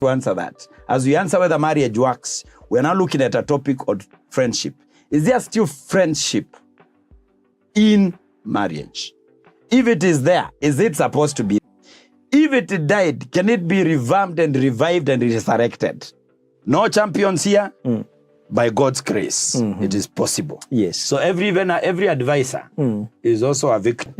To answer that, as we answer whether marriage works, we're now looking at a topic of friendship. Is there still friendship in marriage? If it is there, is it supposed to be? If it died, can it be revamped and revived and resurrected? No champions here. By God's grace, it is possible. Yes. So every advisor is also a victor.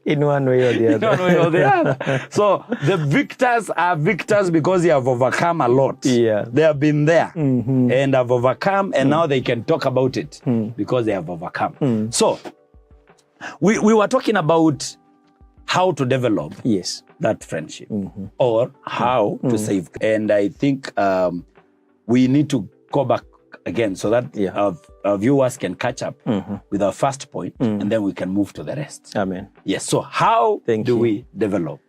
In one way or the other. In one way or the other. So the victors are victors because they have overcome a lot. Yeah. They have been there and have overcome, and now they can talk about it because they have overcome. So we were talking about how to develop that friendship or how to save. And I think we need to go back again so that our viewers can catch up with our first point, and then we can move to the rest. Amen. Yes. So how do we develop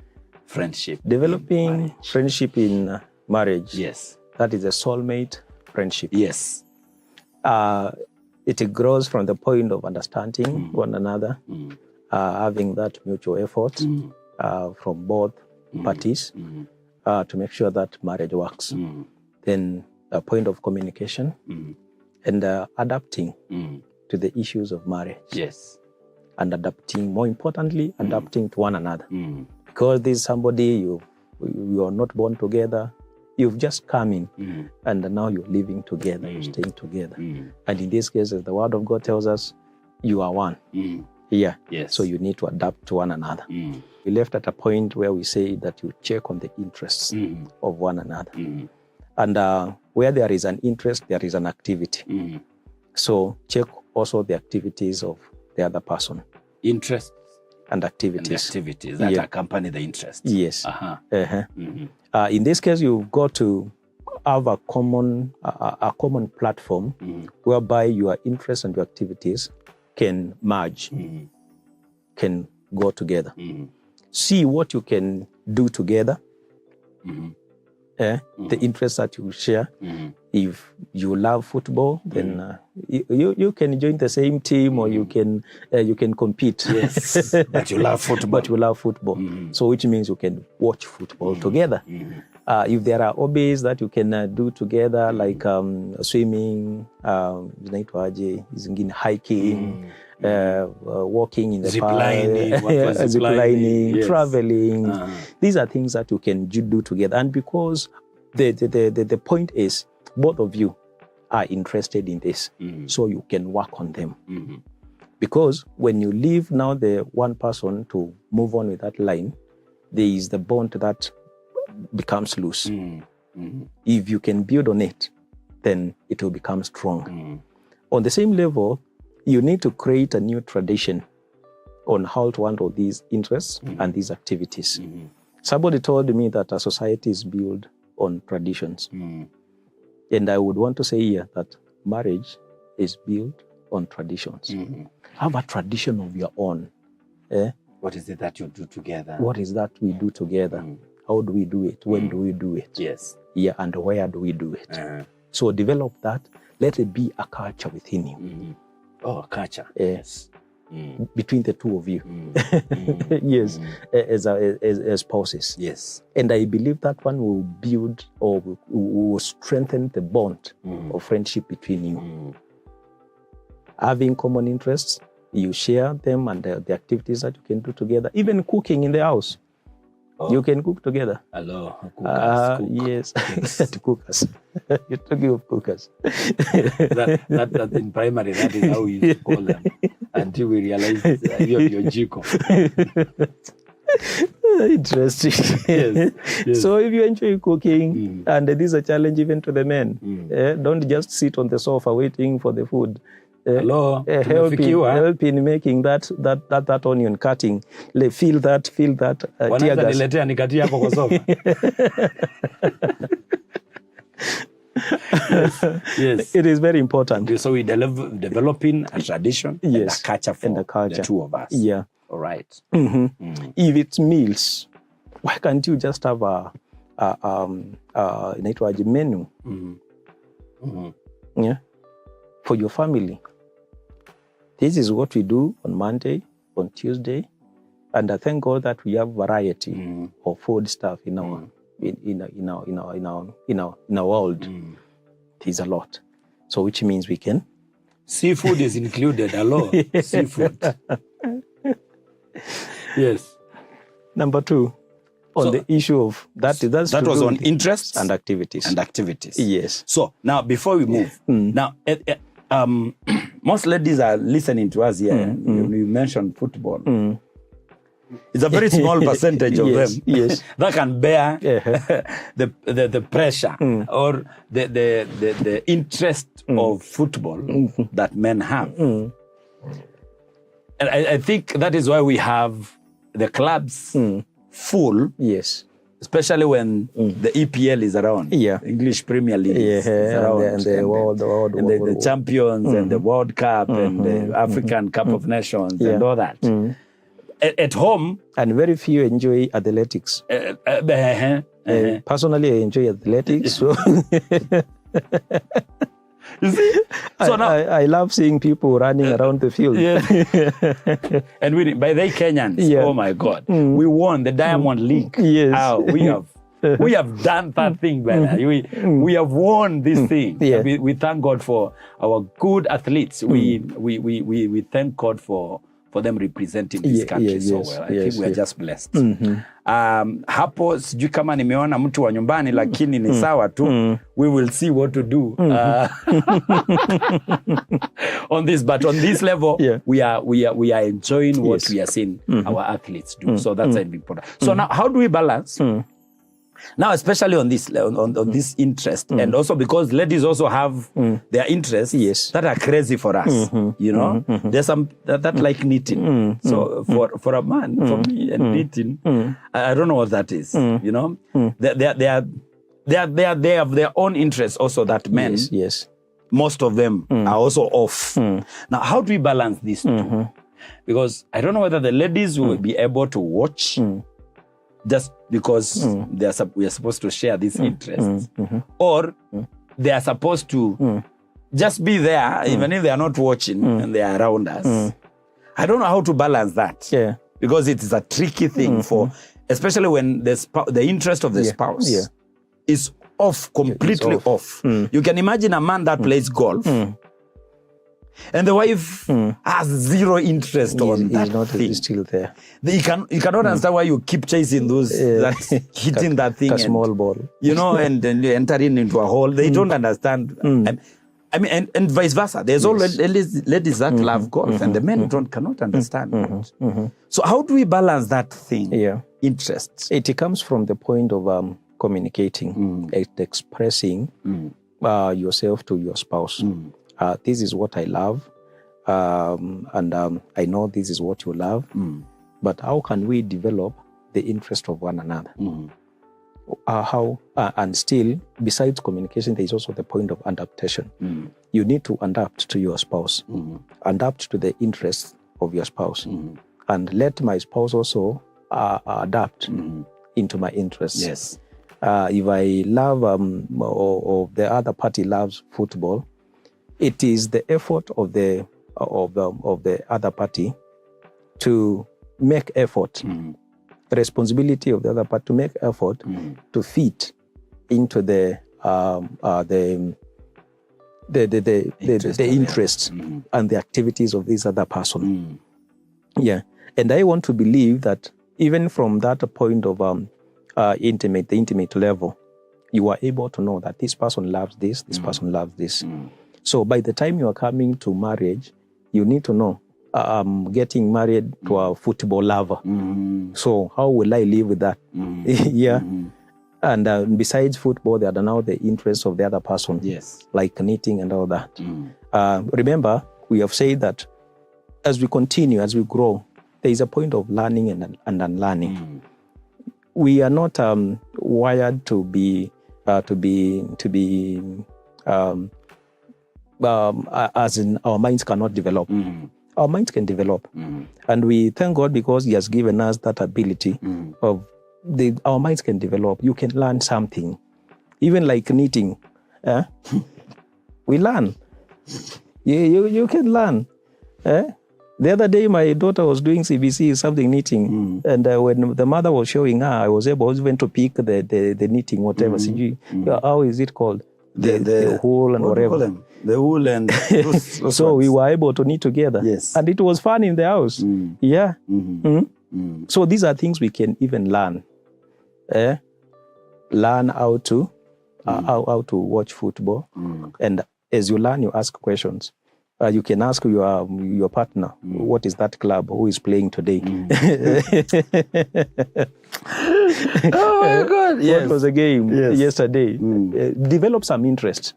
friendship? Developing friendship in marriage. Yes. That is a soulmate friendship. Yes. It grows from the point of understanding one another, having that mutual effort from both parties to make sure that marriage works. Then a point of communication and adapting to the issues of marriage. Yes. And adapting, more importantly, adapting to one another. Because there's somebody you are not born together, you've just come in and now you're living together, you're staying together. And in this case, as the word of God tells us, you are one. Yeah. Yes. So you need to adapt to one another. We left at a point where we say that you check on the interests of one another. And where there is an interest, there is an activity. So check also the activities of the other person. Interests and activities. That accompany the interests. Yes. In this case, you've got to have a common platform whereby your interests and your activities can merge, can go together. See what you can do together. The interests that you share. If you love football, then you can join the same team, or you can compete. Yes, but you love football. So which means you can watch football together. If there are hobbies that you can do together, like swimming, hiking, walking in the park, zip lining, traveling. These are things that you can do together. And because the point is, both of you are interested in this, so you can work on them. Because when you leave now the one person to move on with that line, there is the bond that becomes loose. If you can build on it, then it will become strong. On the same level, you need to create a new tradition on how to handle these interests and these activities. Somebody told me that a society is built on traditions. And I would want to say here that marriage is built on traditions. Have a tradition of your own. What is it that you do together? What is that we do together? How do we do it? When do we do it? Yes. Yeah, and where do we do it? So develop that. Let it be a culture within you. Oh, a culture. Yes. Between the two of you. Yes, as spouses. Yes. And I believe that one will build or will strengthen the bond of friendship between you. Having common interests, you share them and the activities that you can do together. Even cooking in the house. You can cook together. Hello, yes, to cookers. You're talking of cookers. that in primary, that is how we used to call them until we realized your jiko. Interesting. Yes. So if you enjoy cooking, and this is a challenge even to the men, don't just sit on the sofa waiting for the food. Hello, help in making that onion cutting. Feel that tear gas. Yes. It is very important. So we developing a tradition and a culture for the two of us. Yeah. All right. If it's meals, why can't you just have a menu? Yeah, for your family. This is what we do on Monday, on Tuesday, and I thank God that we have variety of food stuff in in our world is a lot. So which means we can. Seafood is included. Hello, seafood. Yes. Number 2, on the issue of that was on interests and activities. Yes. So now before we move, now most ladies are listening to us here. You mentioned football. It's a very small percentage of them that can bear the pressure or the interest of football that men have. And I think that is why we have the clubs full. Yes. Especially when the EPL is around, English Premier League is around, and the Champions and the World Cup and the African Cup of Nations and all that. At home, and very few enjoy athletics. Personally, I enjoy athletics. So you see, so now I love seeing people running around the field. And by the Kenyans, oh my God, we won the Diamond League. Yes, we have done that thing, brother. We have won this thing. We thank God for our good athletes. We thank God for them representing this country so well. I think we are just blessed. Hapo sijui kama nimeona mtu wa nyumbani lakini ni sawa tu. We will see what to do on this, but on this level we are enjoying what we are seeing our athletes do. So that's important. So now how do we balance? Now, especially on this interest, and also because ladies also have their interests that are crazy for us. You know, there's some that like knitting. So for a man, for me, and knitting, I don't know what that is. You know, they have their own interests also that men. Most of them are also off. Now, how do we balance these two? Because I don't know whether the ladies will be able to watch. Just because we are supposed to share these interests, or they are supposed to just be there, even if they are not watching and they are around us. I don't know how to balance that, because it is a tricky thing for, especially when the interest of the spouse is off, completely off. You can imagine a man that plays golf. And the wife has zero interest on that thing. He's still there. You cannot understand why you keep chasing those, hitting that thing. A small ball. You know, and entering into a hole. They don't understand. I mean, and vice versa. There's always ladies that love golf, and the men cannot understand it. So how do we balance that thing? Interests. It comes from the point of communicating, expressing yourself to your spouse. This is what I love, and I know this is what you love, but how can we develop the interest of one another? And still, besides communication, there is also the point of adaptation. You need to adapt to your spouse, adapt to the interests of your spouse, and let my spouse also adapt into my interests. Yes. If I love, or the other party loves football, it is the effort of the other party to make effort, the responsibility of the other party to make effort to fit into the interests and the activities of this other person. And I want to believe that even from that point of the intimate level, you are able to know that this person loves this, this person loves this. So by the time you are coming to marriage, you need to know, I'm getting married to a football lover. So how will I live with that? And besides football, there are now the interests of the other person, like knitting and all that. Remember, we have said that as we continue, as we grow, there is a point of learning and unlearning. We are not wired to be as in our minds cannot develop. Our minds can develop. And we thank God because He has given us that ability of our minds can develop. You can learn something. Even like knitting. We learn. You can learn. The other day, my daughter was doing CBC, something knitting. And when the mother was showing her, I was able even to pick the knitting, whatever. How is it called? The wool and whatever. The wool and those so we were able to knit together. Yes. And it was fun in the house. Yeah. So these are things we can even learn. Learn how to watch football. And as you learn, you ask questions. You can ask your partner, what is that club? Who is playing today? Oh my God! Yes. What was the game yesterday? Develop some interest.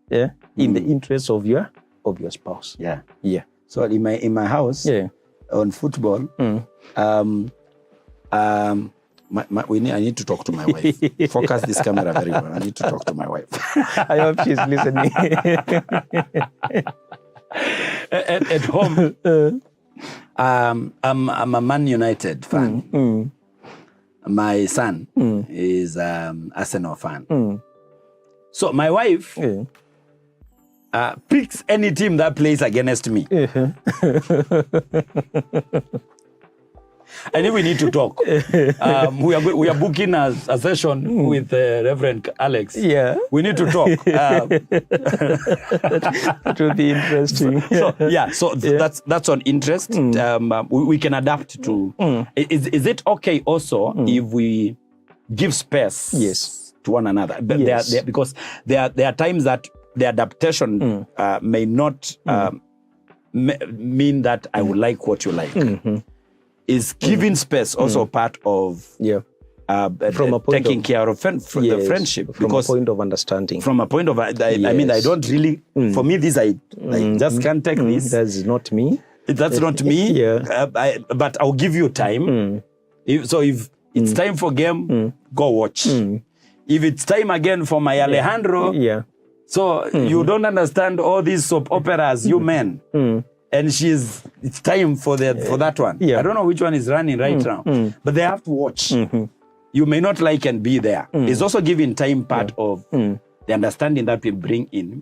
In the interest of your spouse. Yeah. So in my house, on football, I need to talk to my wife. Focus this camera very well. I need to talk to my wife. I hope she's listening. At home, I'm a Man United fan. My son is Arsenal fan. So my wife picks any team that plays against me. I think we need to talk. We are booking a session with Reverend Alex. Yeah. We need to talk. That will be interesting. So that's on interest. We can adapt to. Is it okay also if we give space to one another? But because there are times that the adaptation may not mean that I would like what you like. Is giving space also part of from a point taking care of the friendship? From a point of understanding. From a point of, I mean, I don't really, for me, this, I just can't take this. That's not me. That's not me. But I'll give you time. If it's time for game, go watch. If it's time again for my Alejandro, so you don't understand all these soap operas, you men. And it's time for that one. I don't know which one is running right now, but they have to watch. You may not like and be there. It's also giving time part of the understanding that we bring in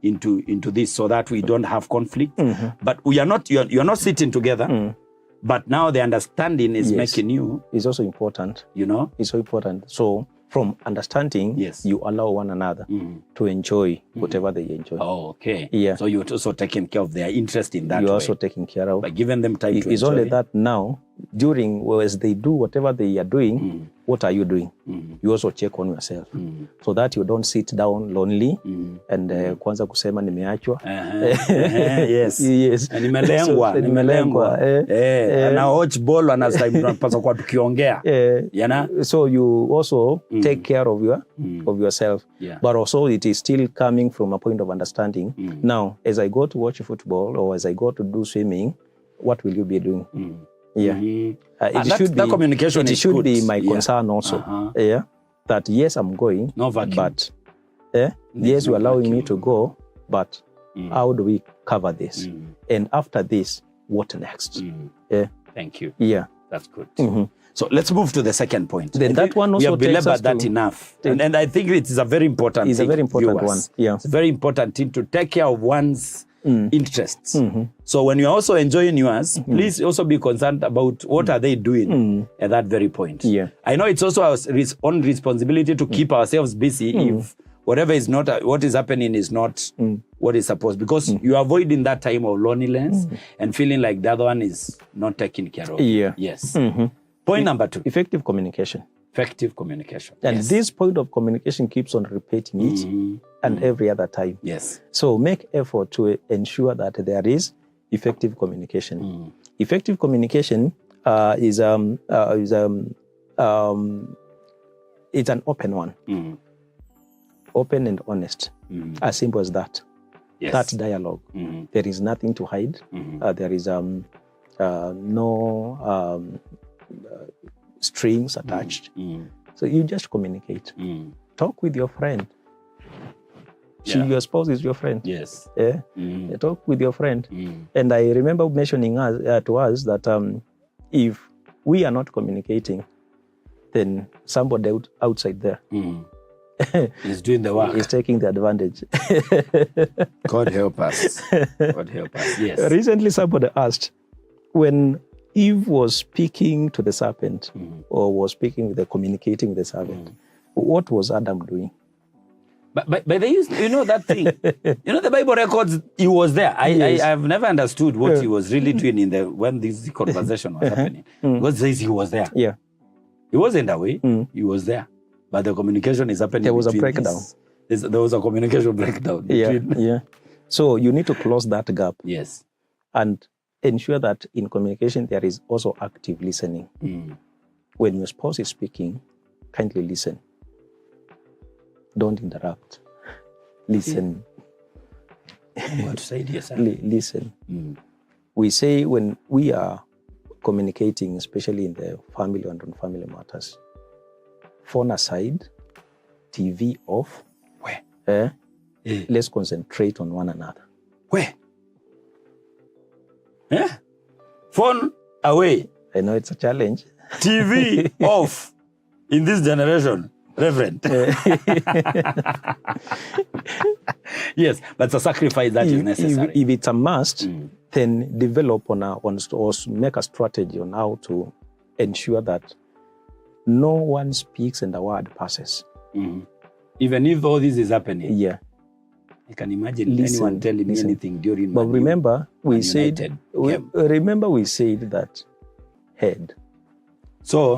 into this, so that we don't have conflict. But we are not. You're not sitting together. But now the understanding is making you. It's also important. It's so important. So from understanding, you allow one another to enjoy whatever they enjoy. Oh, okay. So you're also taking care of their interest in that. You're also taking care of. By giving them time to enjoy. It's only that now, as they do whatever they are doing, what are you doing? You also check on yourself. So that you don't sit down lonely and kwanza kusema nimeachwa. Yes. Nimelengwa. Na watch ball anapaswa kwa tukiongea. So you also take care of yourself. But also it is still coming from a point of understanding. Now, as I go to watch football or as I go to do swimming, what will you be doing? That communication it should be my concern also. That yes, I'm going, but yes, you're allowing me to go, but how do we cover this? And after this, what next? Thank you. That's good. So let's move to the second point. Then that one also we have belabored that enough. And I think it is a very important It's a very important one. It's a very important thing to take care of one's interests. So when you're also enjoying yours, please also be concerned about what are they doing at that very point. I know it's also our own responsibility to keep ourselves busy if whatever is not, what is happening is not what is supposed, because you're avoiding that time of loneliness and feeling like the other one is not taken care of. Yes. Point number 2. Effective communication. Effective communication. And this point of communication keeps on repeating it and every other time. So make effort to ensure that there is effective communication. Effective communication is it's an open one. Open and honest. As simple as that. That dialogue. There is nothing to hide. There is no strings attached. So you just communicate. Talk with your friend. Your spouse is your friend. Talk with your friend. And I remember mentioning to us that if we are not communicating, then somebody outside there He's doing the work. He's taking the advantage. God help us. God help us. Yes. Recently, somebody asked, when Eve was speaking to the serpent, or was communicating with the serpent, what was Adam doing? But they used, that thing. The Bible records he was there. I've never understood what he was really doing when this conversation was happening. God says he was there. Yeah. He wasn't away. He was there. But the communication is happening. There was a breakdown. There was a communication breakdown. Yeah. So you need to close that gap. Yes. And ensure that in communication there is also active listening. When your spouse is speaking, kindly listen. Don't interrupt. Listen. What to say, dear sir? Listen. We say when we are communicating, especially in the family and on family matters, phone aside, TV off. Where? Let's concentrate on one another. Where? Phone away. I know it's a challenge. TV off in this generation, Reverend. Yes, but it's a sacrifice that is necessary. If it's a must, then develop or make a strategy on how to ensure that no one speaks and the word passes. Even if all this is happening. Yeah. I can imagine anyone telling me anything during But remember, we said that head. So,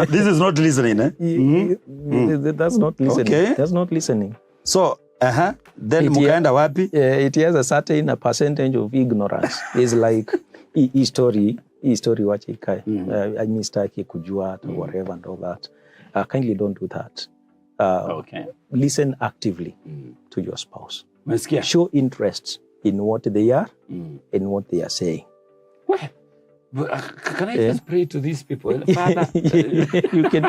this is not listening, eh? That's not listening. Okay. That's not listening. So, then mukaenda wapi? It has a certain percentage of ignorance. It's like history wache ikae. I mean, staki kujua or whatever and all that. Kindly don't do that. Listen actively to your spouse. Show interest in what they are and what they are saying. What? Can I just pray to these people? Father, you can.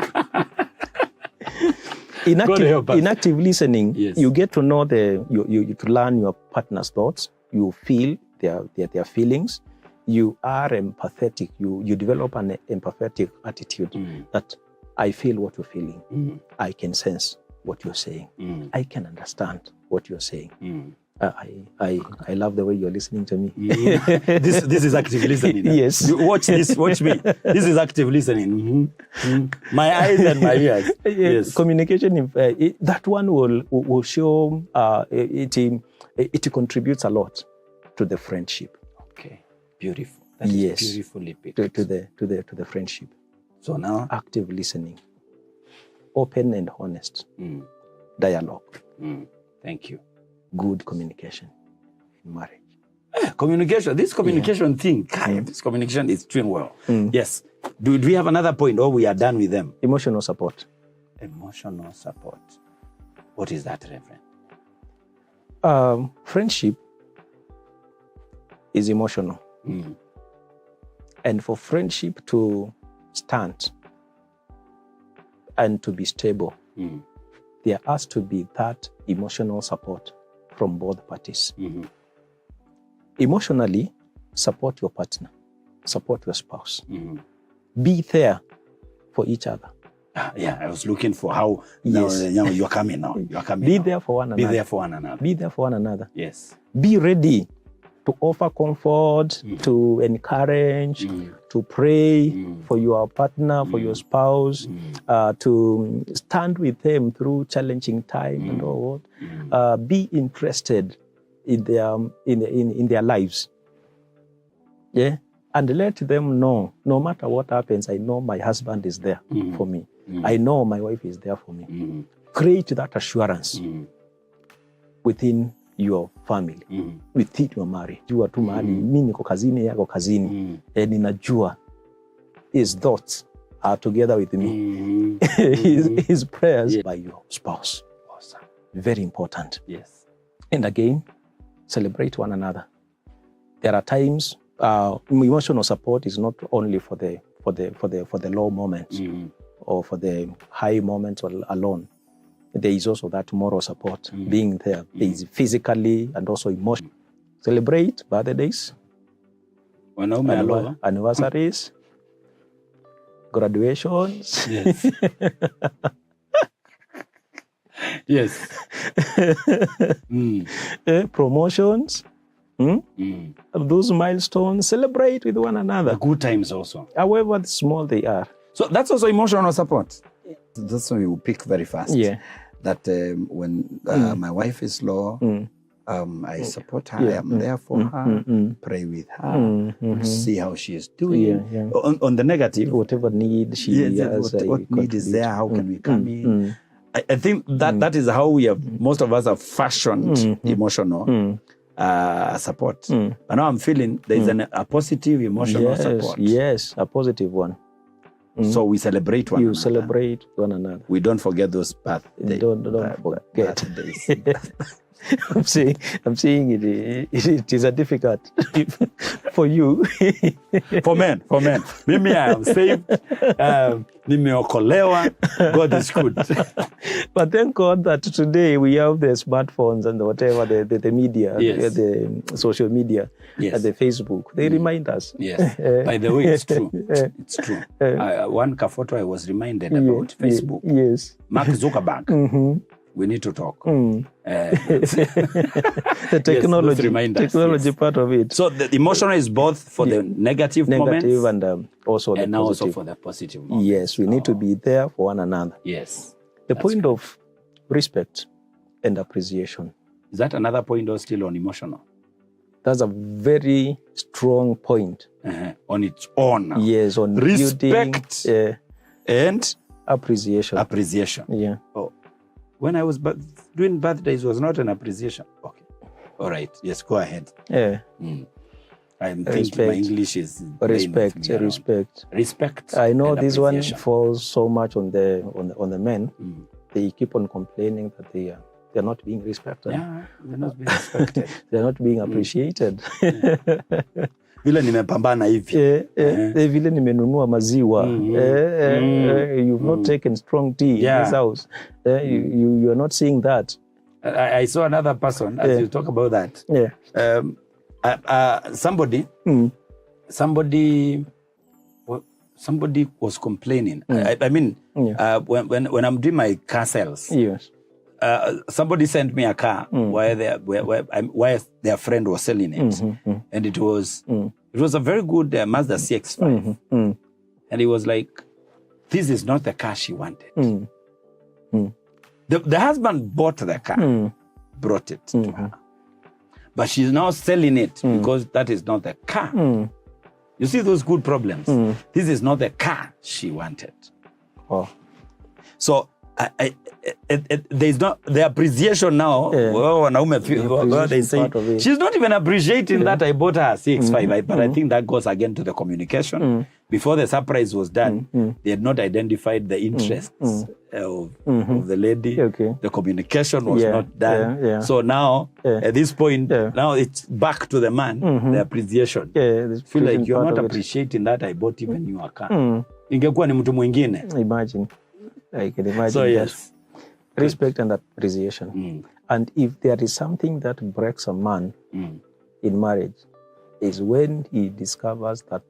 In active listening, you get to know you to learn your partner's thoughts. You feel their feelings. You are empathetic. You develop an empathetic attitude that I feel what you're feeling. I can sense what you're saying. I can understand what you're saying. I love the way you're listening to me. This is active listening. Yes. You watch this. Watch me. This is active listening. My eyes and my ears. Yes. Communication. That one will show. It contributes a lot to the friendship. Okay. Beautiful. That is beautifully picked. To the friendship. So now, active listening, open and honest dialogue. Thank you. Good communication in marriage. Communication. This communication thing. This communication is doing well. Yes. Do we have another point, or we are done with them? Emotional support. Emotional support. What is that, Reverend? Friendship is emotional, and for friendship to stand and to be stable, there has to be that emotional support from both parties. Emotionally, support your partner, support your spouse. Be there for each other. I was looking for how now you're coming now. Be there for one another. Be there for one another. Be there for one another. Yes. Be ready to offer comfort, to encourage, to pray for your partner, for your spouse, to stand with them through challenging time and all that. Be interested in their lives. Yeah, and let them know, no matter what happens, I know my husband is there for me. I know my wife is there for me. Create that assurance within your family, within your marriage. Jua tu mahali mimi niko kazini, yako kazini, ninajua his thoughts are together with me. His prayers by your spouse. Awesome. Very important. Yes. And again, celebrate one another. There are times emotional support is not only for the low moments or for the high moments alone. There is also that moral support being there. There is physically and also emotionally. Celebrate birthdays, anniversaries, graduations. Yes. Yes. Promotions. Those milestones, celebrate with one another. The good times also. However small they are. So that's also emotional support. That's what you pick very fast. Yeah. That when my wife is low, I support her. I am there for her. Pray with her. See how she is doing. Yeah. On the negative, whatever need she has. What need is there? How can we come in? I think that is how we have. Most of us have fashioned emotional support. But now I'm feeling there is a positive emotional support. Yes, a positive one. So we celebrate one another. You celebrate one another. We don't forget those birthdays. Don't forget. I'm saying it is a difficult for you. For men. Mimi, I am saved. Nimeokolewa. God is good. But thank God that today we have the smartphones and whatever, the media, the social media, and the Facebook. They remind us. Yes. By the way, it's true. It's true. One photo I was reminded about Facebook. Yes. Mark Zuckerberg. We need to talk. The technology part of it. So the emotional is both for the negative moments and also the and positive. also for the positive moments. Yes, we need to be there for one another. Yes. The point of respect and appreciation. Is that another point or still on emotional? That's a very strong point. On its own. Yes, on respect and appreciation. Yeah. Oh. When I was doing birthdays, was not an appreciation. Okay. All right. Yes, go ahead. Yeah. I'm thinking my English is respect. I know this one falls so much on the men. They keep on complaining that they're not being respected. Yeah, they're not being respected. They're not being appreciated. Vile nimepambana hivi. Vile nimenunua maziwa. You've not taken strong tea in this house. You are not seeing that. I saw another person as you talk about that. Yeah. Somebody was complaining. I mean, when I'm doing my car sales, yes. Somebody sent me a car where their friend was selling it, and it was a very good Mazda CX-5, and he was like, "This is not the car she wanted." The husband bought the car, brought it to her, but she's now selling it because that is not the car. You see those good problems. This is not the car she wanted. Oh. So there's not the appreciation now. They say she's not even appreciating that I bought her a CX-5. But I think that goes again to the communication. Before the surprise was done, they had not identified the interests of the lady. Okay. The communication was not done. So now, at this point, now it's back to the man, the appreciation. I feel like you're not appreciating that I bought even you a car. Ingekuwa ni mtu mwingine. Imagine. I can imagine. So yes. Respect and appreciation. And if there is something that breaks a man in marriage, is when he discovers that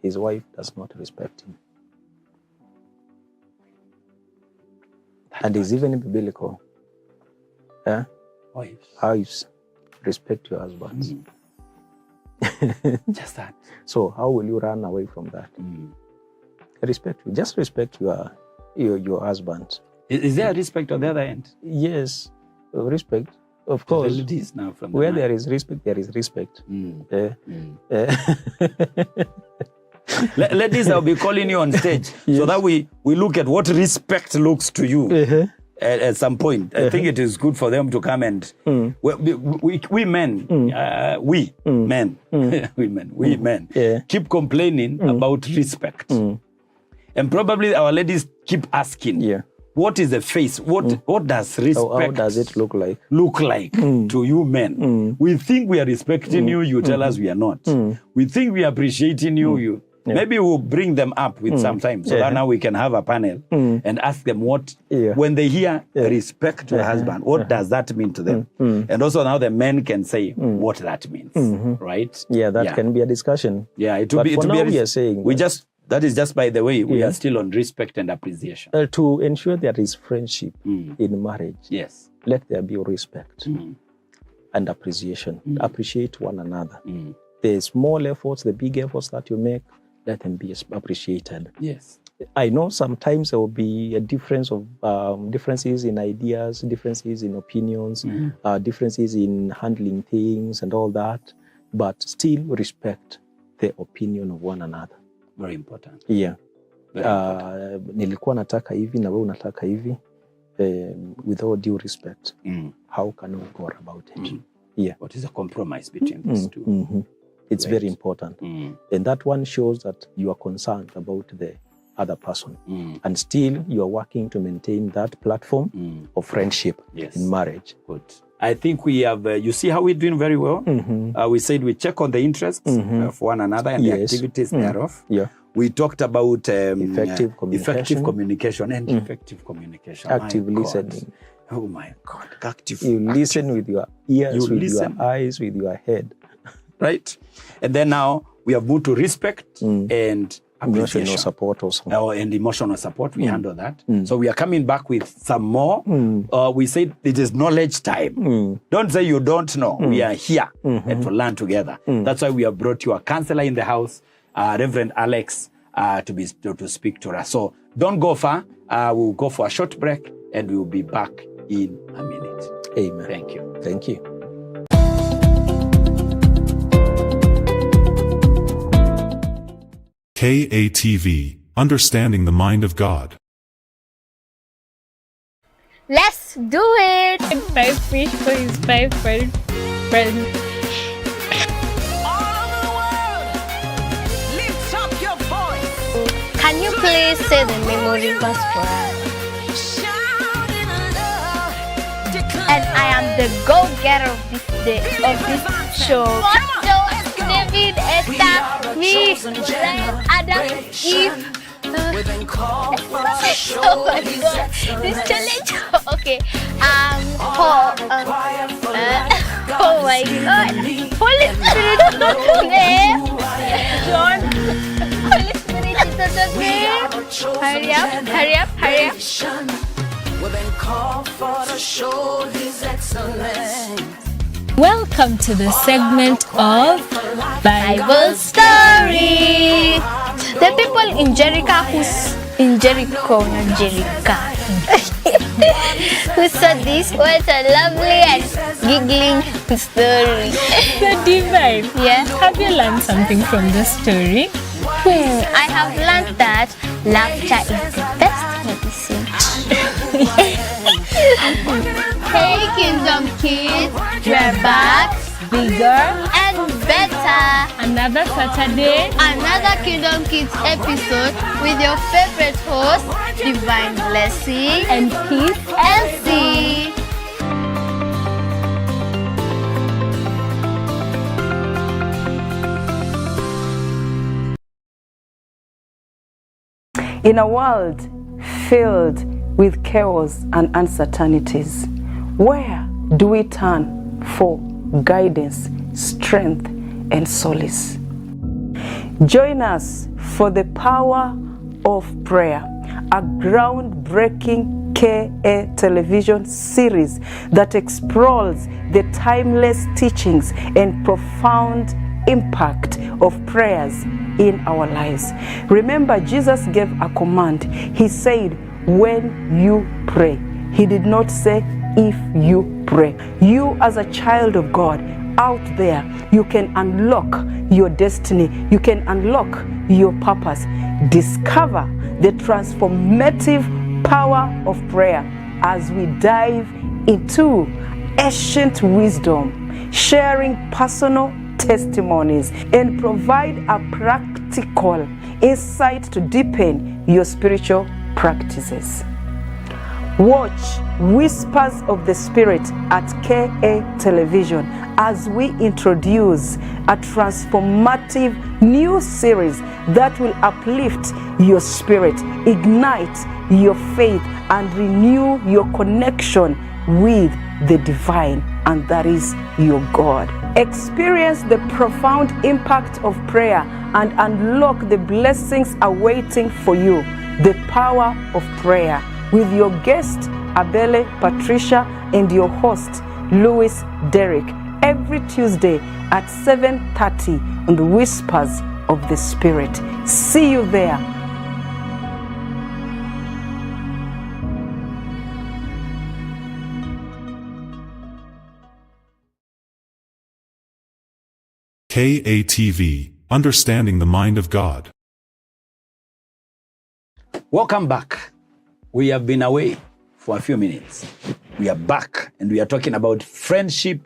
his wife does not respect him. And it's even biblical. Wives, respect your husbands. Just that. So how will you run away from that? Just respect your husband. Is there respect on the other end? Yes, respect, of course. The ladies now from where there is respect, there is respect. Ladies, I'll be calling you on stage so that we look at what respect looks to you at some point. I think it is good for them to come and we men keep complaining about respect. And probably our ladies keep asking, what is the face? What does respect? How does it look like? To you men? We think we are respecting you. You tell us we are not. We think we are appreciating you. Maybe we'll bring them up with some time so that now we can have a panel and ask them what, when they hear respect to a husband, what does that mean to them? And also now the men can say what that means, right? Yeah, that can be a discussion. Yeah, it will be. We are saying we just That is just by the way, we are still on respect and appreciation. To ensure there is friendship in marriage, yes, let there be respect and appreciation. Appreciate one another. The small efforts, the big efforts that you make, let them be appreciated. Yes. I know sometimes there will be a difference of differences in ideas, differences in opinions, differences in handling things and all that, but still respect the opinion of one another. Very important. Yeah. Nilikuwa nataka hivi na wewe unataka hivi, with all due respect. How can we go about it? Yeah. What is a compromise between these two? It's very important. And that one shows that you are concerned about the other person. And still you are working to maintain that platform of friendship in marriage. Good. I think we have, you see how we're doing very well? We said we check on the interests of one another and the activities thereof. Yeah. We talked about effective communication and effective communication. Active listening. Oh my God. Active. You listen with your ears, with your eyes, with your head. Right? And then now we have moved to respect and emotional support also. And emotional support, we handle that. So we are coming back with some more. We said it is knowledge time. Don't say you don't know. We are here and to learn together. That's why we have brought you a counselor in the house, Reverend Alex, to speak to us. So don't go far. We'll go for a short break and we'll be back in a minute. Amen. Thank you. Thank you. KATV, Understanding the Mind of God. Let's do it! 5 fish for his 5 friends. Can you please say the memory verse for us? And I am the go-getter of this day, of this show. David, Esther, me, Adam, Eve. Oh my God, this challenge. Okay. Oh my God. Holy Spirit is not there. John. Holy Spirit is not there. Hurry up, hurry up, hurry up. Welcome to the segment of Bible story. The people in Jericho who saw this, what a lovely and giggling story. the divine. Yeah. Have you learned something from this story? I have learned that laughter is the best medicine. Hey Kingdom Kids, we're back, bigger and better. Another Saturday, Another Kingdom Kids episode with your favorite host, Divine Blessing and peace. Elsie. In a world filled with chaos and uncertainties, where do we turn for guidance, strength, and solace? Join us for the power of prayer, a groundbreaking KA television series that explores the timeless teachings and profound impact of prayers in our lives. Remember, Jesus gave a command. He said, when you pray. He did not say, if you pray. You as a child of God out there, you can unlock your destiny. You can unlock your purpose. Discover the transformative power of prayer as we dive into ancient wisdom, sharing personal testimonies, and provide a practical insight to deepen your spiritual practices. Watch Whispers of the Spirit at KA Television as we introduce a transformative new series that will uplift your spirit, ignite your faith, and renew your connection with the divine, and that is your God. Experience the profound impact of prayer and unlock the blessings awaiting for you. The power of prayer with your guest Abele Patricia and your host Louis Derrick every Tuesday at 7:30 on the Whispers of the Spirit. See you there. KATV, Understanding the Mind of God. Welcome back. We have been away for a few minutes. We are back and we are talking about friendship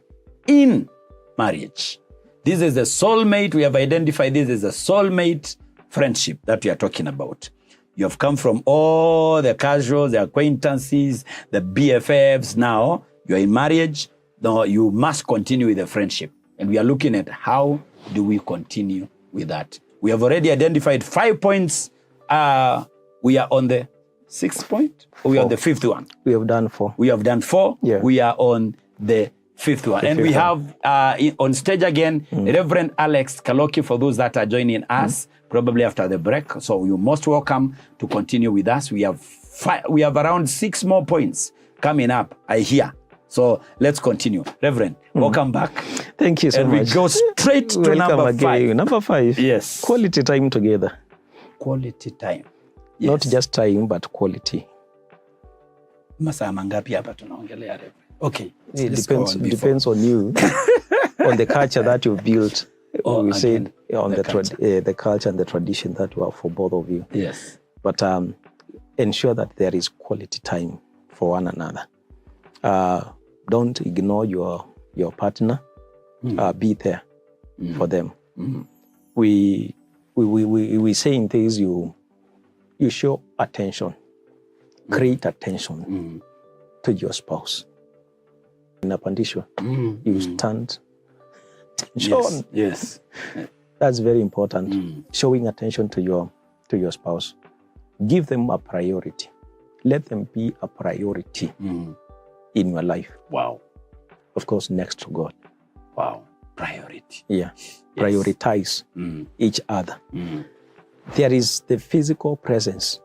in marriage. This is a soulmate. We have identified this as a soulmate friendship that we are talking about. You have come from all the casuals, the acquaintances, the BFFs. Now you are in marriage. Now you must continue with the friendship. And we are looking at how do we continue with that. We have already identified 5 points. We are on the 6th point? Or we are on the 5th one? We have done 4. We have done 4. Yeah. We are on the 5th one. And we have on stage again, Reverend Alex Kaloki, for those that are joining us, probably after the break. So you're most welcome to continue with us. We have around 6 more points coming up, I hear. So let's continue. Reverend, welcome back. Thank you so much. And we go straight to number 5. Number 5. Yes. Quality time together. Quality time. Yes. Not just time, but quality. Masaa mangapi hapa tunaongelea, Reverend? Okay. It depends on you, on the culture that you built. We said on the culture and the tradition that you have for both of you. Yes. But ensure that there is quality time for one another. Don't ignore your partner. Be there for them. We saying things, you show attention, great attention to your spouse. Inapandishwa, you stand. Yes. That's very important. Showing attention to your spouse. Give them a priority. Let them be a priority in your life. Wow. Of course, next to God. Wow. Priority. Yeah. Yes. Prioritize each other. There is the physical presence,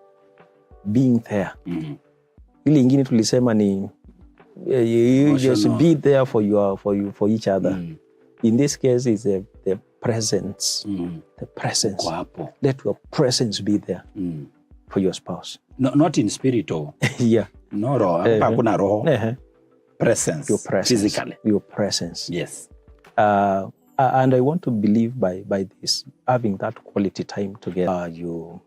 being there. Ile ingine tulisema ni you just be there for each other. In this case, is the presence. The presence. Let your presence be there for your spouse. No, not in spirit, or yeah. No roho. Presence. Your presence. Physically. Your presence. Yes. And I want to believe by this, having that quality time together, you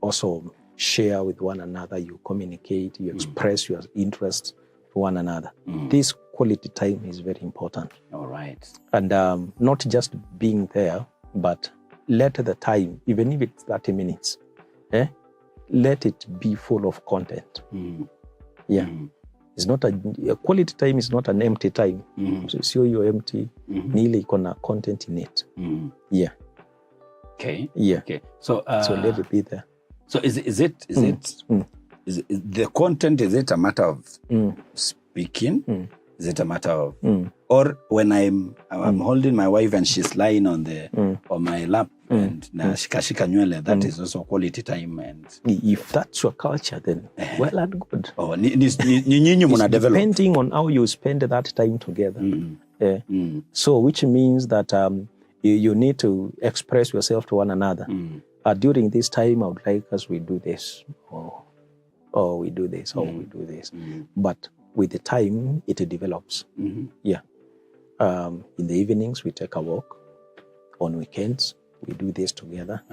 also share with one another, you communicate, you express your interests to one another. This quality time is very important. All right. And not just being there, but let the time, even if it's 30 minutes, let it be full of content. Yeah. It's not a quality time is not an empty time. So you're empty. Nearly gonna content in it. Yeah. Okay. Yeah. Okay. So let it be there. So is the content? Is it a matter of speaking? Is it a matter of, or when I'm holding my wife and she's lying on my lap and na shikashika nywele, that is also quality time. And if that's your culture, then well and good. Oh, depending on how you spend that time together. So which means that you need to express yourself to one another. During this time, I would like us we do this, or we do this, or we do this. But with the time, it develops. Yeah. In the evenings, we take a walk. On weekends, we do this together.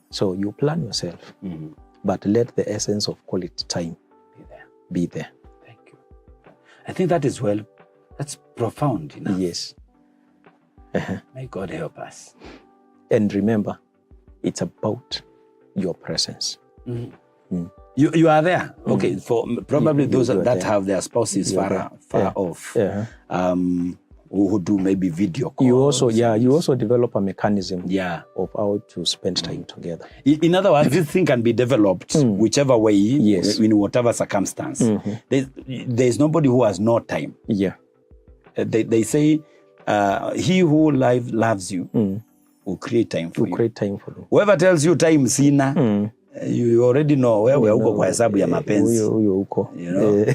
So you plan yourself, but let the essence of quality time be there. Thank you. I think that is that's profound enough. Yes. May God help us. And remember, it's about your presence. You are there. Okay, for probably those that there. Have their spouses far off, who do maybe video calls. You also develop a mechanism of how to spend time together. In other words, this thing can be developed whichever way, in whatever circumstance. There's nobody who has no time. Yeah. They say he who loves you will create time for you. Create time for you. Whoever tells you time sina, you already know wewe uko kwa hesabu ya mapenzi. Huyo uko. You know?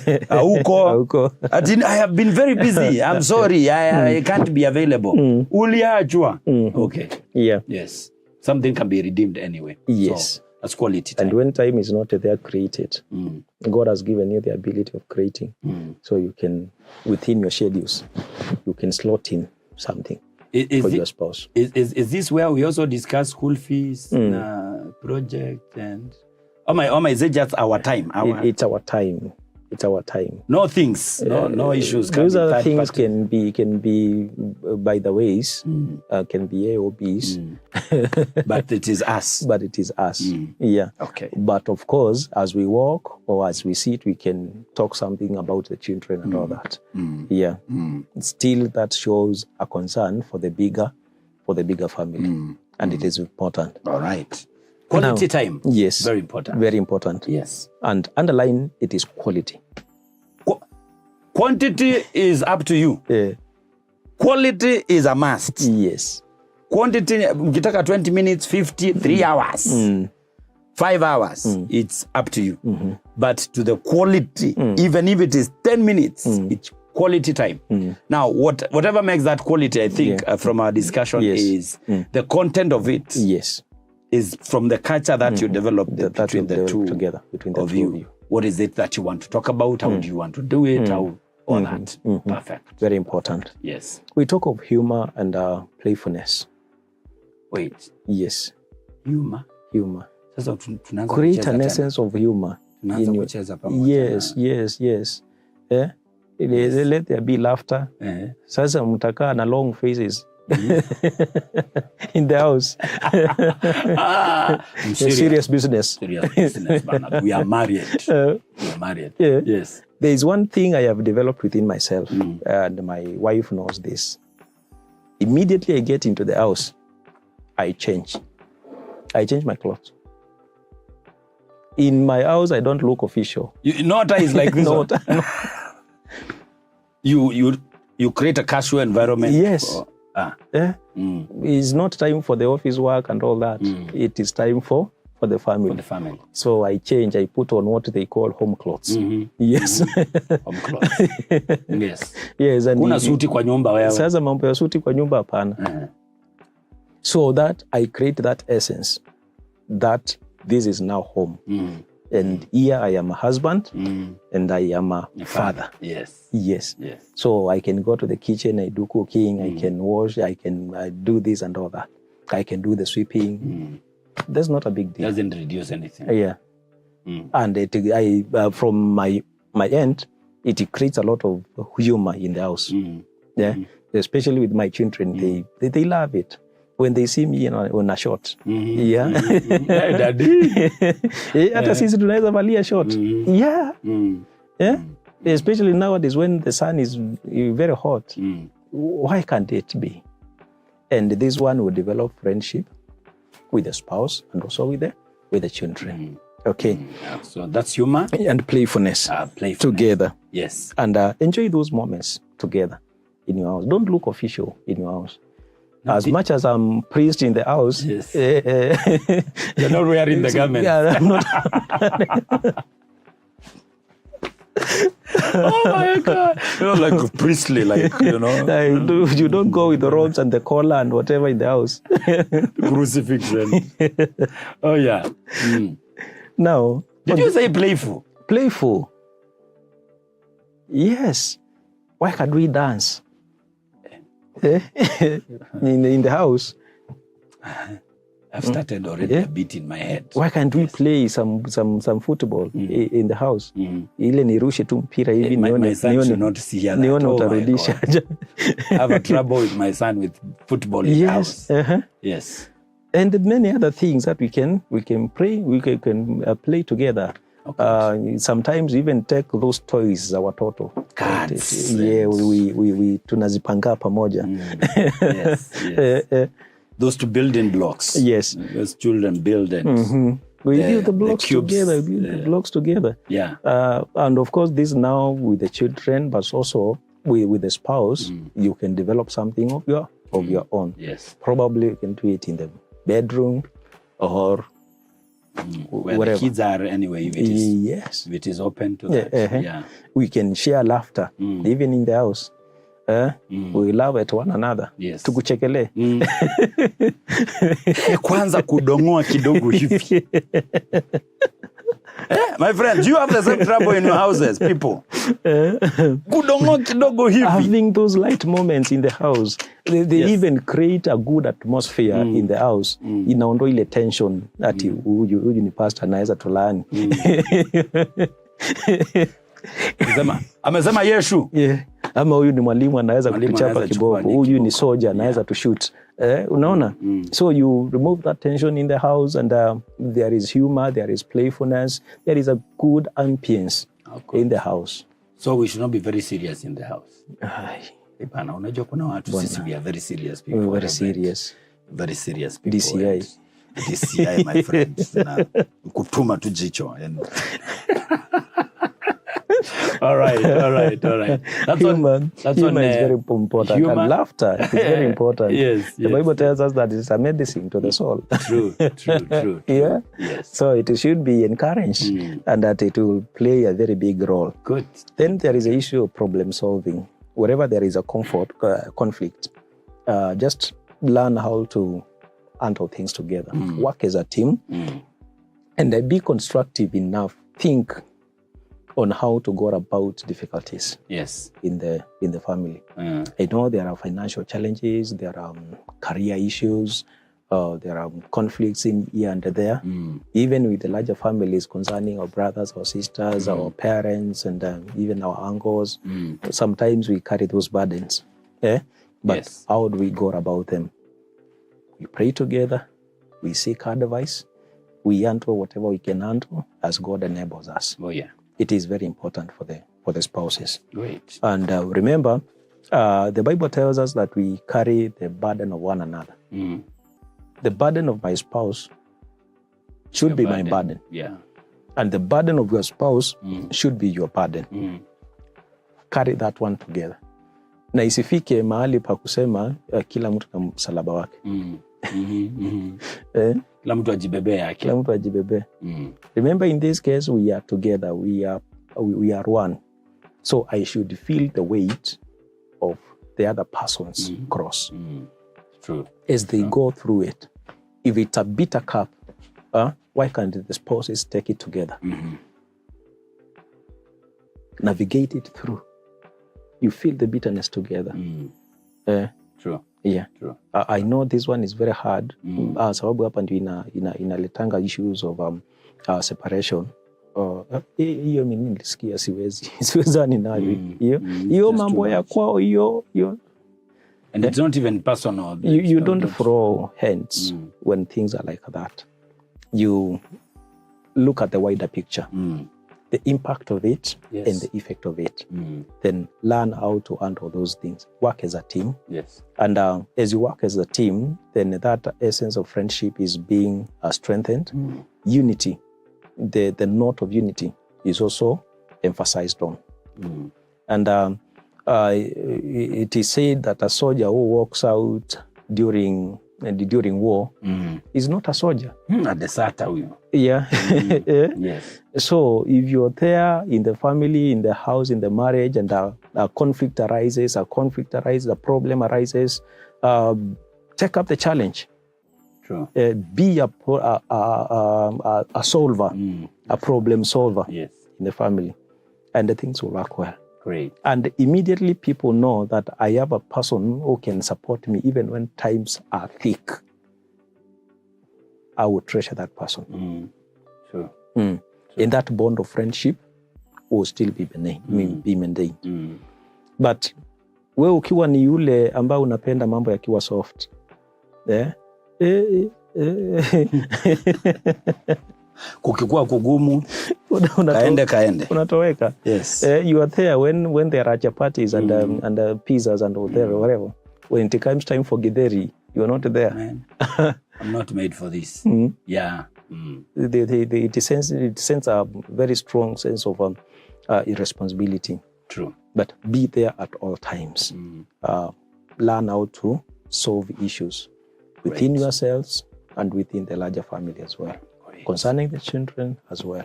Uko. I have been very busy. I'm sorry. I can't be available. Uliachwa. Okay. Yeah. Yes. Something can be redeemed anyway. Yes. So, that's quality time. And when time is not there, created. God has given you the ability of creating. So you can, within your schedules, you can slot in something for your spouse. Is this where we also discuss school fees, project, and is it just our time? It's our time. It's our time. No things, no issues. Those other things can be by the ways, can be AOBs. But it is us. But it is us. Yeah. Okay. But of course, as we walk or as we sit, we can talk something about the children and all that. Yeah. Still, that shows a concern for the bigger family. And it is important. All right. Quality time. Yes. Very important. Very important. Yes. And underline, it is quality. Quantity is up to you. Quality is a must. Yes. Quantity, mkitaka 20 minutes, 50, 3 hours, 5 hours, it's up to you. But to the quality, even if it is 10 minutes, it's quality time. Now, whatever makes that quality, I think, from our discussion is the content of it. Yes. Is from the culture that you develop between the two of you. What is it that you want to talk about? How do you want to do it? How all that. Perfect. Very important. Yes. We talk of humor and playfulness. Wait. Yes. Humor. Sasa create an essence of humor. Yes. Let there be laughter. Sasa mtakaa na long faces. In the house. Serious business. We are married. Yeah. Yes. There is one thing I have developed within myself, and my wife knows this. Immediately I get into the house, I change my clothes. In my house, I don't look official. Nota is like this. Nota. You create a casual environment. Yes. It's not time for the office work and all that. It is time for the family. So I change. I put on what they call home clothes. Yes. Home clothes. Yes. Yes. And kuna suti kwa nyumba wewe. Sasa mambo ya suti kwa nyumba hapana. So that I create that essence that this is now home. And here I am a husband and I am a father. Yes. So I can go to the kitchen, I do cooking, I can wash, I can do this and all that. I can do the sweeping. That's not a big deal. Doesn't reduce anything. Yeah. And from my end, it creates a lot of humor in the house. Yeah. Especially with my children, they love it. When they see me on a short. Yeah. Daddy. Hata sisi tunaweza valia short. Yeah. Yeah. Especially nowadays when the sun is very hot. Why can't it be? And this one will develop friendship with the spouse and also with the children. Okay. So that's humor. And playfulness. Together. Yes. And enjoy those moments together in your house. Don't look official in your house. As much as I'm priest in the house, yes. You're not wearing the garment. Yeah, I'm not. Oh my God! You're like priestly, You don't go with the robes and the collar and whatever in the house. Crucifixion. Oh yeah. Now, did you say playful? Playful. Yes. Why can't we dance? in the house. I've started already a bit in my head. Why can't we play some football in the house? Ile nirushe tu mpira hivi my son should not see that. Nione utarudisha. I have a trouble with my son with football in the house. Yes. And many other things that we can play together. Okay. Sometimes even take those toys za watoto. Cards. Yeah, we tunazipanga pamoja. Yes. Those two building blocks. Yes. Those children build it. We build the blocks together. We build the blocks together. Yeah. And of course, this now with the children, but also with the spouse, you can develop something of your own. Yes. Probably you can do it in the bedroom or where wherever. the kids are anyway, if it is, yes. if it is open to that. We can share laughter, even in the house. We laugh at one another. Yes. Tukuchekele. Kwanza kudongoa kidogo hivi. My friend, do you have the same trouble in your houses, people? Kudongoa kidogo hivi. Having those light moments in the house, they even create a good atmosphere in the house. Inaondoa ile tension ati huyu ni pastor anaweza tulani. Amesema Yesu. Ama huyu ni mwalimu anaweza kuchapa kiboko. Huyu ni soldier anaweza to shoot. Unaona? So you remove that tension in the house, and there is humor, there is playfulness, there is a good ambience in the house. So we should not be very serious in the house. Bana, unajua kuna watu sisi we are very serious people. We're very serious. Very serious people. DCI, my friends. Kutuma tu jicho. All right. That's humor is very important. Humor? And laughter is very important. Yes. The Bible tells us that it's a medicine to the soul. True. Yeah. Yes. So it should be encouraged, and that it will play a very big role. Good. Then there is an issue of problem solving. Wherever there is a conflict, just learn how to handle things together. Work as a team, and be constructive enough. Think on how to go about difficulties. Yes. In the family. I know there are financial challenges, there are career issues, there are conflicts in here and there. Even with the larger families concerning our brothers or sisters, our parents, and even our uncles, sometimes we carry those burdens. But how do we go about them? We pray together, we seek advice, we handle whatever we can handle as God enables us. Oh yeah. It is very important for the spouses. Great. And remember, the Bible tells us that we carry the burden of one another. The burden of my spouse should be my burden. Yeah. And the burden of your spouse should be your burden. Carry that one together. Na isifike mahali pa kusema kila mtu na msalaba wake. Kila mtu ajibebe yake. Kila mtu ajibebe. Remember, in this case, we are together. We are one. So I should feel the weight of the other person's cross. True. As they go through it. If it's a bitter cup, why can't the spouses take it together? Navigate it through. You feel the bitterness together. True. Yeah. True. I know this one is very hard. Sababu hapa ndio inaletanga issues of separation. Hiyo mimi nilisikia siwezani nayo. Hiyo mambo ya kwao hiyo. And it's not even personal. You don't throw hands when things are like that. You look at the wider picture. The impact of it and the effect of it. Then learn how to handle those things. Work as a team. Yes. And as you work as a team, then that essence of friendship is being strengthened. Unity, the note of unity is also emphasized on. And it is said that a soldier who walks out during war is not a soldier. A deserter. Yeah. Yes. So if you're there in the family, in the house, in the marriage, and a conflict arises, a problem arises, take up the challenge. True. Be a solver, a problem solver in the family, and the things will work well. Great. And immediately people know that I have a person who can support me even when times are thick. I will treasure that person. Sure. And that bond of friendship will still be maintained. But we ukiwa ni yule ambao unapenda mambo yakiwa soft. Kukikuwa kugumu, kaende. Unatoweka. Yes. You are there when there are chapatis and pizzas and whatever. When it comes time for githeri, you are not there. Man, I'm not made for this. Yeah. It sends a very strong sense of irresponsibility. True. But be there at all times. Learn how to solve issues within yourselves and within the larger family as well. Concerning the children as well.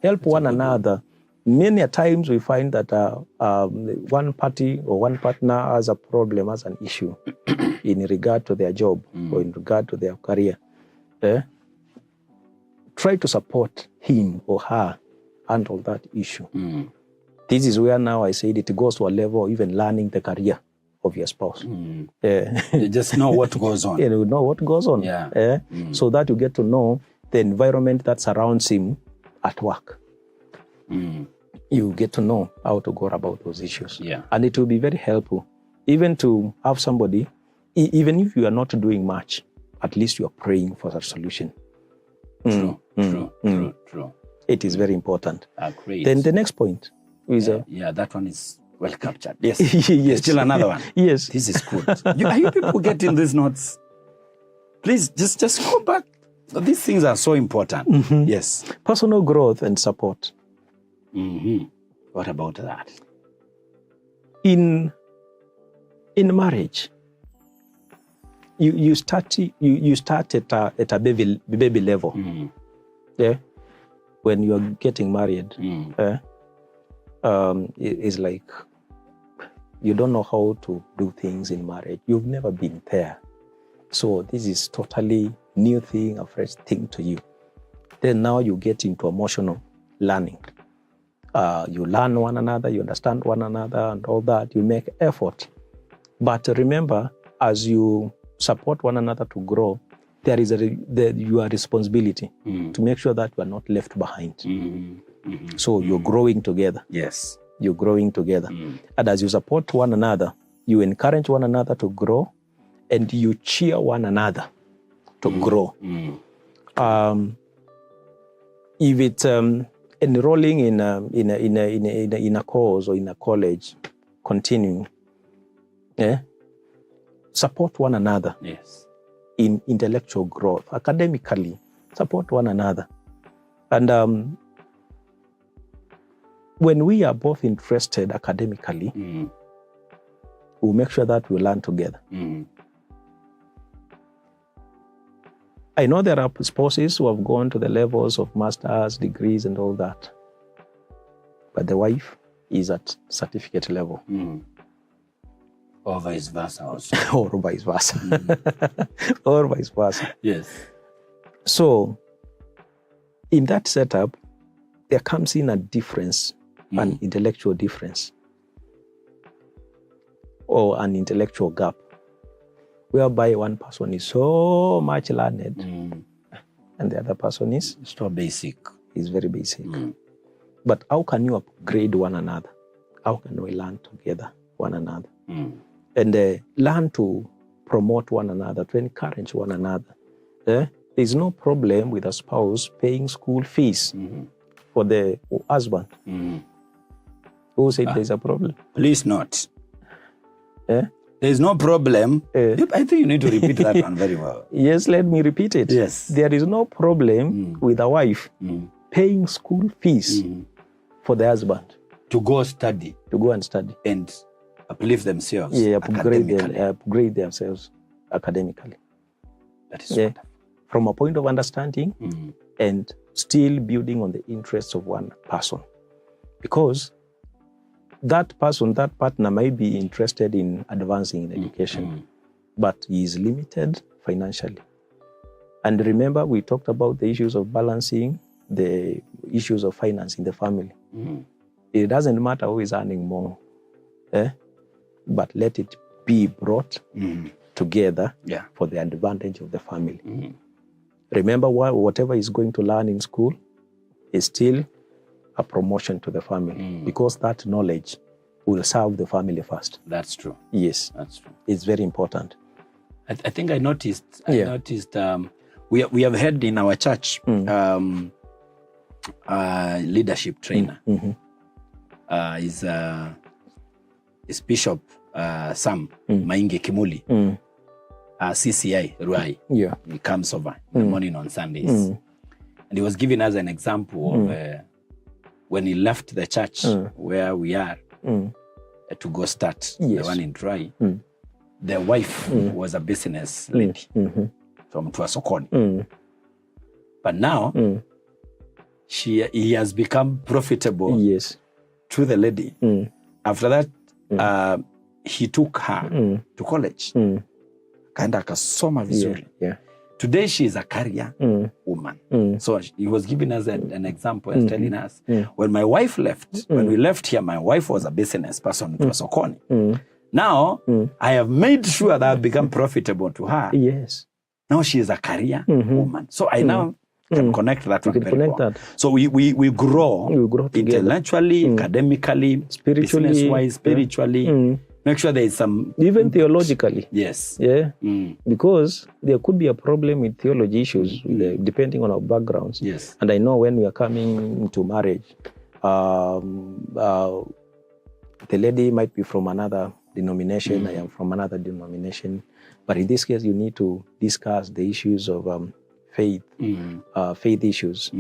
Help one another. Many a times we find that one party or one partner has a problem, has an issue in regard to their job or in regard to their career. Try to support him or her handle that issue. This is where now I said it goes to a level of even learning the career of your spouse. You just know what goes on. You know what goes on. So that you get to know the environment that surrounds him at work. You get to know how to go about those issues. And it will be very helpful, even to have somebody, even if you are not doing much, at least you are praying for a solution. True. It is very important. Great. Then the next point is... that one is well captured. Yes. Yes. Still another one. Yes. This is good. Are you people getting these notes? Please, just go back. These things are so important. Yes. Personal growth and support. What about that? In marriage, you start at a baby level. When you are getting married, it's like you don't know how to do things in marriage. You've never been there, so this is totally new thing, a fresh thing to you. Then now you get into emotional learning. You learn one another, you understand one another and all that, you make effort. But remember, as you support one another to grow, there is your responsibility to make sure that you are not left behind. So you're growing together. Yes. You're growing together. And as you support one another, you encourage one another to grow and you cheer one another to grow. If it's enrolling in a course or in a college, continuing, support one another. Yes. In intellectual growth, academically, support one another. And when we are both interested academically, we'll make sure that we learn together. I know there are spouses who have gone to the levels of master's degrees and all that, but the wife is at certificate level. Or vice versa also. Or vice versa. Or vice versa. Yes. So, in that setup, there comes in a difference, an intellectual difference, or an intellectual gap, whereby one person is so much learned, and the other person is so basic. Is very basic. But how can you upgrade one another? How can we learn together one another? And learn to promote one another, to encourage one another. There's no problem with a spouse paying school fees for the husband. Who said there's a problem? Please not. There's no problem. I think you need to repeat that one very well. Yes, let me repeat it. Yes. There is no problem with a wife paying school fees for the husband. To go study. To go and study. And uplift themselves. Upgrade themselves academically. That is wonderful. From a point of understanding and still building on the interests of one person. Because that person, that partner might be interested in advancing in education, but he is limited financially. And remember, we talked about the issues of balancing the issues of finance in the family. It doesn't matter who is earning more, but let it be brought together for the advantage of the family. Remember, whatever he's going to learn in school is still a promotion to the family, because that knowledge will serve the family first. That's true. Yes. That's true. It's very important. I think I noticed, we have had in our church leadership trainer. Is Bishop Sam Mainge Kimuli, CCI Ruai. He comes over in the morning on Sundays. And he was giving us an example of when he left the church where we are to go start the one in Try. The wife was a business lady from Tuasokoni. But now he has become profitable to the lady. After that, he took her to college. Kaenda akasoma vizuri. Today she is a career woman. So he was giving us an example and telling us, when my wife left, when we left here, my wife was a business person to Sokoni. Now, I have made sure that I've become profitable to her. Now she is a career woman. So I now can connect that one very well. So we grow intellectually, academically, business-wise, spiritually. Make sure there is some... Even theologically. Yes. Yeah. Because there could be a problem with theology issues depending on our backgrounds. Yes. And I know when we are coming into marriage, the lady might be from another denomination, I am from another denomination. But in this case, you need to discuss the issues of faith, faith issues.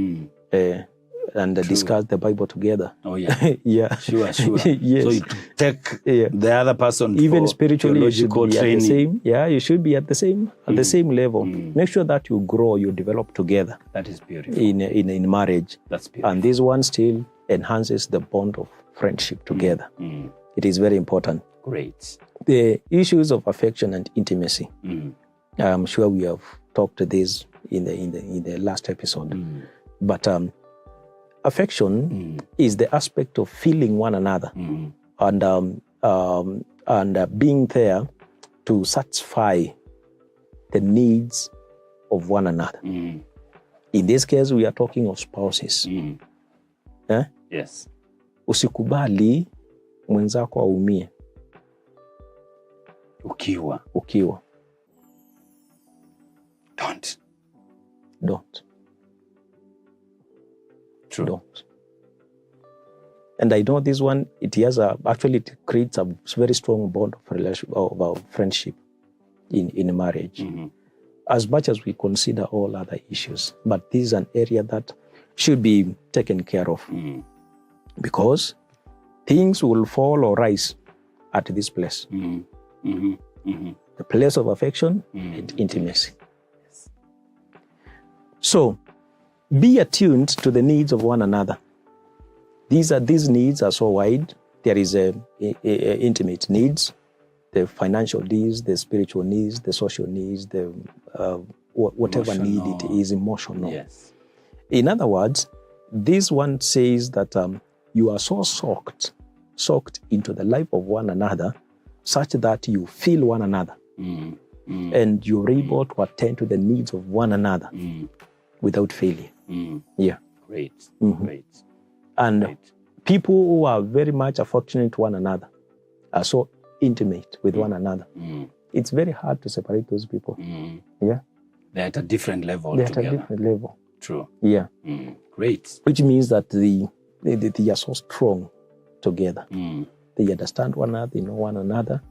And discuss the Bible together. Oh yeah, Sure. Yes. So you take the other person even for spiritually you should be training. At the same. Yeah, you should be at the same level. Make sure that you grow, you develop together. That is beautiful. In marriage. That's beautiful. And this one still enhances the bond of friendship together. It is very important. Great. The issues of affection and intimacy. I'm sure we have talked to this in the last episode, but. Affection is the aspect of feeling one another and being there to satisfy the needs of one another. In this case, we are talking of spouses. Yes. Usikubali mwenzako aumie. Ukiwa. Don't. True. Don't. And I know this one, it creates a very strong bond of friendship in marriage. As much as we consider all other issues, but this is an area that should be taken care of because things will fall or rise at this place. The place of affection and intimacy. So, be attuned to the needs of one another. These needs are so wide. There is intimate needs, the financial needs, the spiritual needs, the social needs, the whatever need it is, emotional. Yes. In other words, this one says that you are so soaked into the life of one another, such that you feel one another, and you're able to attend to the needs of one another without failure. Yeah. Great. And people who are very much affectionate to one another are so intimate with one another. It's very hard to separate those people. Yeah. They're at a different level. True. Yeah. Great. Which means that they are so strong together. They understand one another, they know one another.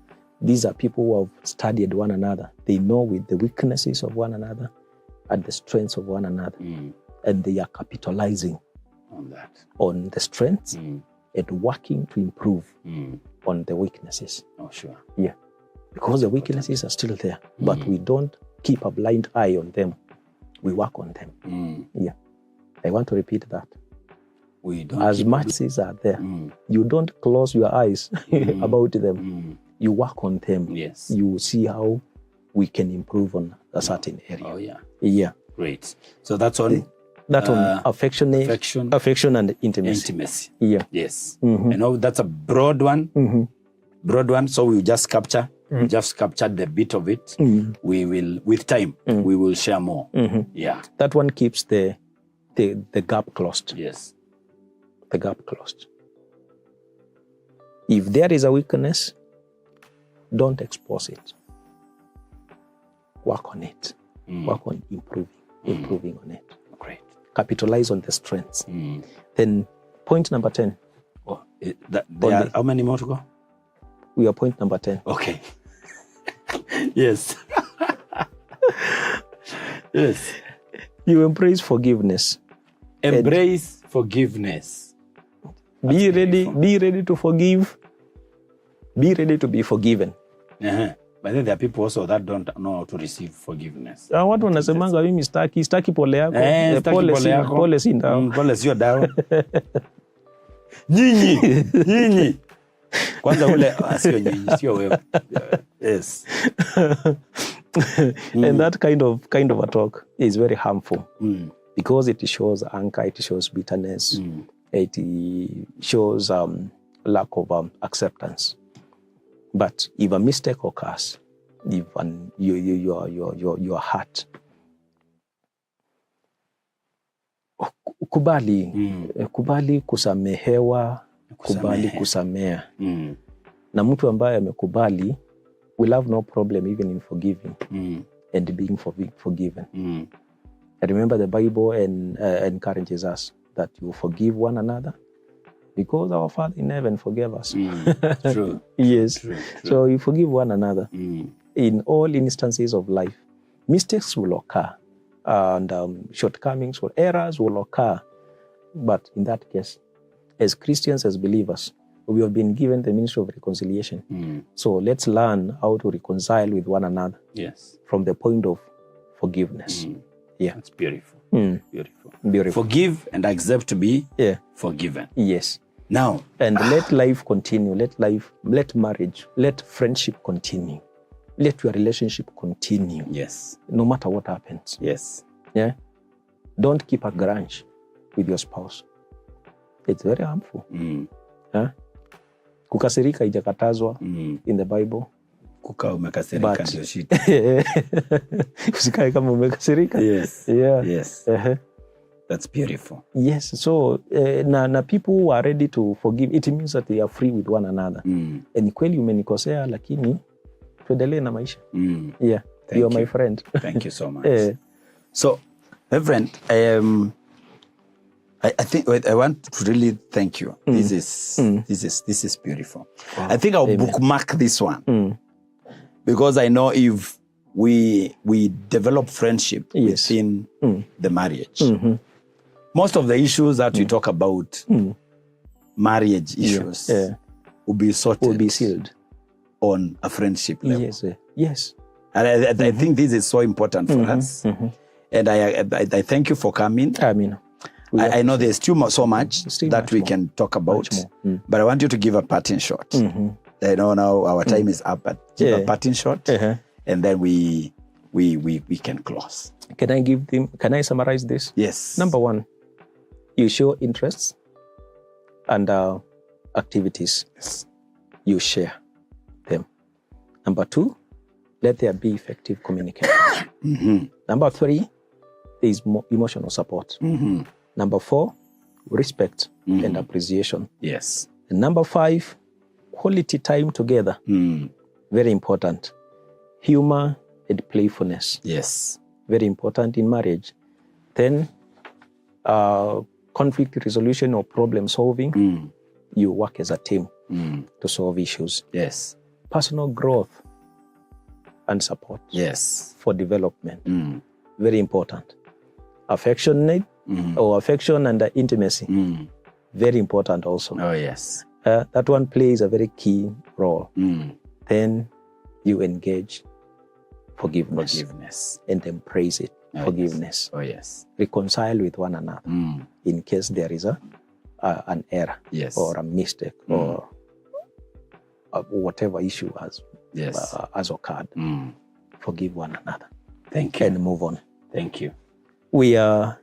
These are people who have studied one another. They know with the weaknesses of one another and the strengths of one another. And they are capitalizing on the strengths and working to improve on the weaknesses. Oh, sure. Yeah. Because the weaknesses are still there, but we don't keep a blind eye on them. We work on them. Yeah. I want to repeat that. As much as are there, you don't close your eyes about them. You work on them. Yes. You see how we can improve on a certain area. Oh, yeah. Yeah. Great. So that's on... on affection and intimacy. Yeah. Yes. I know that's a broad one. Broad one. So we just capture, just captured the bit of it. We will, with time, we will share more. Yeah. That one keeps the gap closed. Yes. The gap closed. If there is a weakness, don't expose it. Work on it. Work on improving on it. Great. Capitalize on the strengths. Then point number 10. Oh, how many more to go? We are point number 10. Okay. Yes. Yes. You embrace forgiveness. Embrace forgiveness. Be ready to forgive Be ready to be forgiven. But then there are people also that don't know how to receive forgiveness. Watu wanasemanga mimi staki pole yako. Pole si dawa. Pole sio dawa. Nyinyi. Kwanza ule sio nyinyi, sio wewe. Yes. And that kind of a talk is very harmful because it shows anger, it shows bitterness, it shows lack of acceptance. But if a mistake occurs, if your heart, kubali kusamehewa, kubali kusamea. Na mtu ambaye amekubali will have no problem even in forgiving and being forgiven. I remember the Bible encourages us that you forgive one another because our Father in heaven forgave us. True. Yes. True. So you forgive one another. In all instances of life, mistakes will occur and shortcomings or errors will occur. But in that case, as Christians, as believers, we have been given the ministry of reconciliation. So let's learn how to reconcile with one another. Yes. From the point of forgiveness. Yeah. That's beautiful. Beautiful. Forgive and accept to be forgiven. Yes. Now. And let life continue. Let marriage, let friendship continue. Let your relationship continue. Yes. No matter what happens. Yes. Yeah. Don't keep a grudge with your spouse. It's very harmful. Huh? Kukasirika haijakatazwa in the Bible. Kukaa umekasirika ndio shit. Usikae kama umekasirika. Yes. Yeah. Yes. That's beautiful. Yes. So na people who are ready to forgive, it means that they are free with one another. And kweli umenikosea lakini tuendelee na maisha. Yeah. You are my friend. Thank you so much. So, Reverend, I think I want to really thank you. This is beautiful. Wow. I think I'll bookmark this one because I know if we develop friendship within the marriage, most of the issues that we talk about, marriage issues, will be sorted, will be sealed on a friendship level. Yes. And I think this is so important for us. And I thank you for coming. I know there's so much that we can talk about, but I want you to give a parting shot. I know now our time is up, but give a parting shot, and then we can close. Can I summarize this? Yes. Number one, you show interests and activities. Yes. You share them. Number two, let there be effective communication. Number three, there is emotional support. Number four, respect and appreciation. Yes. And number five, quality time together. Very important. Humor and playfulness. Yes. Very important in marriage. Then, conflict resolution or problem solving. You work as a team to solve issues. Yes. Personal growth and support. Yes. For development. Very important. Affection and intimacy. Very important also. Oh, yes. That one plays a very key role. Then you engage forgiveness. And embrace it. Forgiveness. Yes. Oh, yes. Reconcile with one another in case there is an error or a mistake or whatever issue has occurred. Forgive one another. Thank you. And move on. Thank you. We are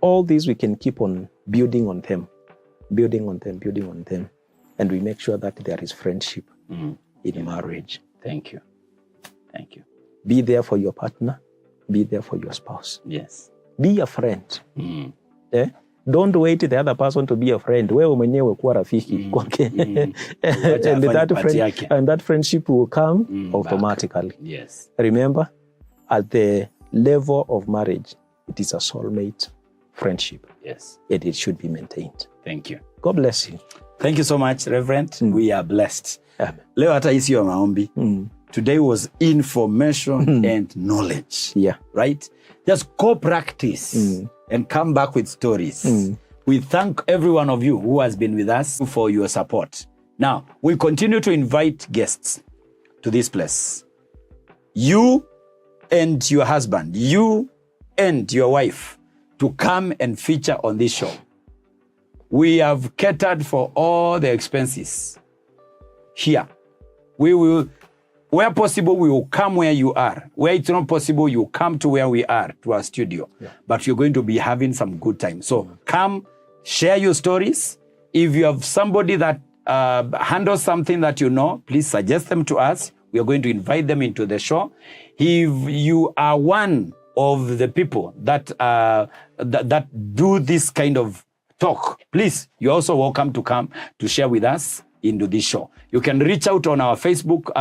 all these we can keep on building on them. And we make sure that there is friendship in marriage. Thank you. Thank you. Be there for your partner. Be there for your spouse. Yes. Be a friend. Don't wait the other person to be a friend. Wewe mwenyewe kuwa rafiki kwake. And that friendship will come automatically. Back. Yes. Remember, at the level of marriage, it is a soulmate friendship. Yes. And it should be maintained. Thank you. God bless you. Thank you so much, Reverend. We are blessed. Leo hata hii sio maombi. Today was information and knowledge. Yeah. Right? Just go practice and come back with stories. We thank every one of you who has been with us for your support. Now, we continue to invite guests to this place. You and your husband, you and your wife, to come and feature on this show. We have catered for all the expenses here. We will, where possible, we will come where you are. Where it's not possible, you come to where we are, to our studio. Yeah. But you're going to be having some good time. So come, share your stories. If you have somebody that handles something that you know, please suggest them to us. We are going to invite them into the show. If you are one of the people that that do this kind of talk, please, you're also welcome to come to share with us into this show. You can reach out on our Facebook,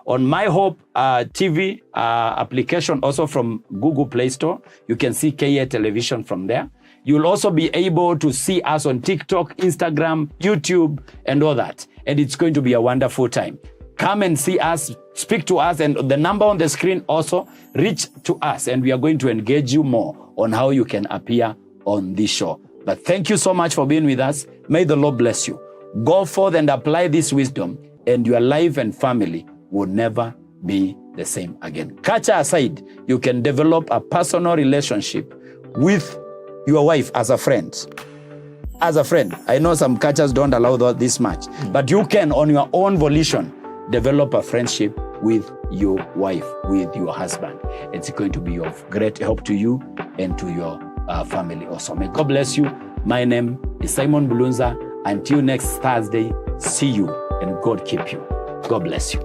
on My Hope TV application, also from Google Play Store. You can see KA Television from there. You'll also be able to see us on TikTok, Instagram, YouTube, and all that. And it's going to be a wonderful time. Come and see us, speak to us, and the number on the screen also, reach to us, and we are going to engage you more on how you can appear on this show. But thank you so much for being with us. May the Lord bless you. Go forth and apply this wisdom, and your life and family will never be the same again. Culture aside, you can develop a personal relationship with your wife as a friend. As a friend. I know some cultures don't allow this much, but you can, on your own volition, develop a friendship with your wife, with your husband. It's going to be of great help to you and to your family also. May God bless you. My name is Simon Bulunza. Until next Thursday, see you and God keep you. God bless you.